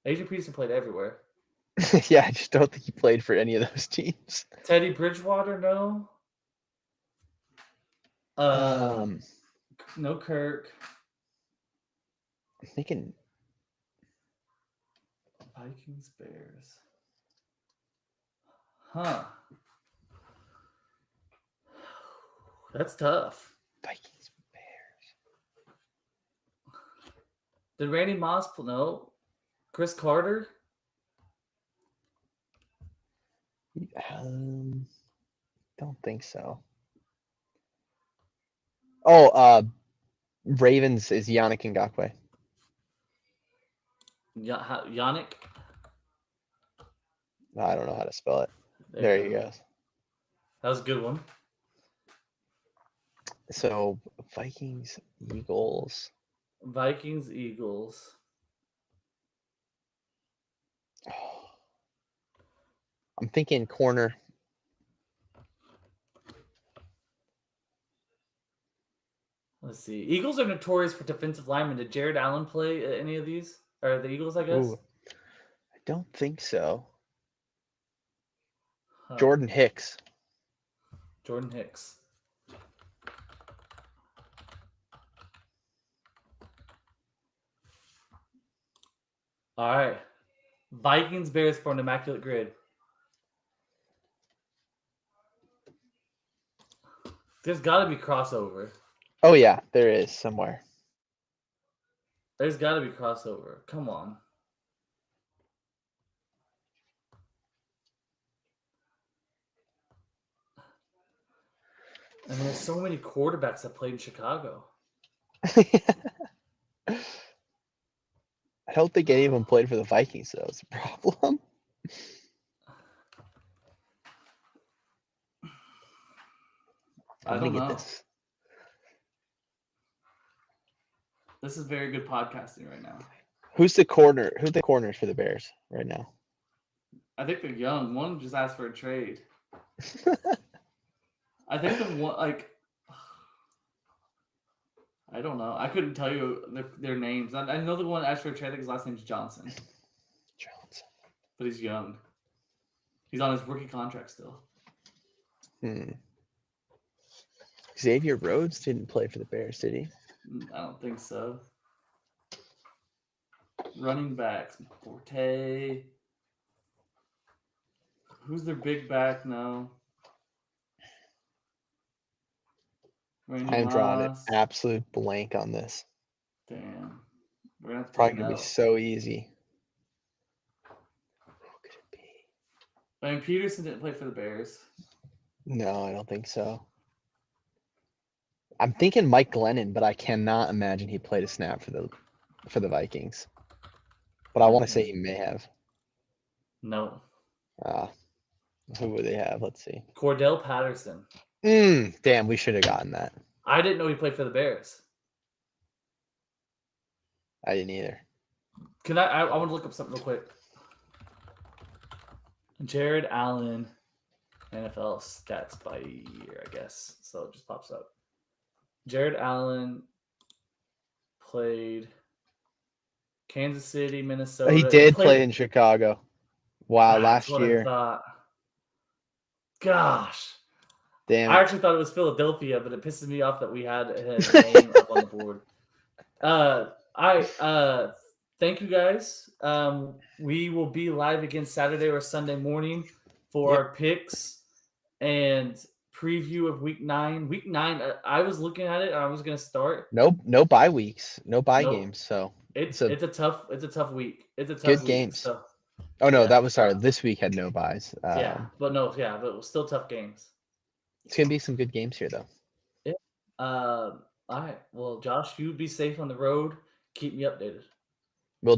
Adrian Peterson played everywhere. Yeah, I just don't think he played for any of those teams. Teddy Bridgewater, no. No Kirk. I'm thinking Vikings, Bears. Huh. That's tough. Vikings, Bears. Did Randy Moss play? No. Chris Carter? Don't think so. Oh, Ravens is Yannick Ngakoue. Yannick? I don't know how to spell it. There you go. That was a good one. So Vikings, Eagles. Vikings, Eagles. I'm thinking corner. Let's see. Eagles are notorious for defensive linemen. Did Jared Allen play any of these? Or the Eagles, I guess? Ooh, I don't think so. Huh. Jordan Hicks. Jordan Hicks. All right. Vikings, Bears for an immaculate grid. There's got to be crossover. Oh yeah, there is somewhere. There's got to be crossover. Come on. And there's so many quarterbacks that played in Chicago. I don't think any of them played for the Vikings, though. It's a problem. I don't know. This. This is very good podcasting right now. Who's the corner? Who's the corners for the Bears right now? I think they're young. One just asked for a trade. I think the one, like, I don't know. I couldn't tell you their names. I know the one asked for a trade. I think his last name's Johnson. But he's young. He's on his rookie contract still. Xavier Rhodes didn't play for the Bears, did he? I don't think so. Running backs. Forte. Who's their big back now? I'm drawing an absolute blank on this. Damn. We're gonna have to Probably going to be so easy. Who could it be? I mean, Peterson didn't play for the Bears. No, I don't think so. I'm thinking Mike Glennon, but I cannot imagine he played a snap for the Vikings. But I want to say he may have. No. Who would they have? Let's see. Cordell Patterson. Damn, we should have gotten that. I didn't know he played for the Bears. I didn't either. Can I want to look up something real quick. Jared Allen, NFL stats by year, I guess. So it just pops up. Jared Allen played Kansas City, Minnesota. He did play in Chicago. Wow, last year. Gosh. Damn. I actually thought it was Philadelphia, but it pisses me off that we had his name up on the board. Thank you guys. We will be live again Saturday or Sunday morning for our picks and preview of week 9. Week 9, I was looking at it and I was gonna start. No bye weeks, no bye games. So it's a tough week. It's a tough good week, games. So. Oh no, that was sorry. This week had no buys. But it was still tough games. It's gonna be some good games here, though. Yeah. All right. Well, Josh, you be safe on the road. Keep me updated.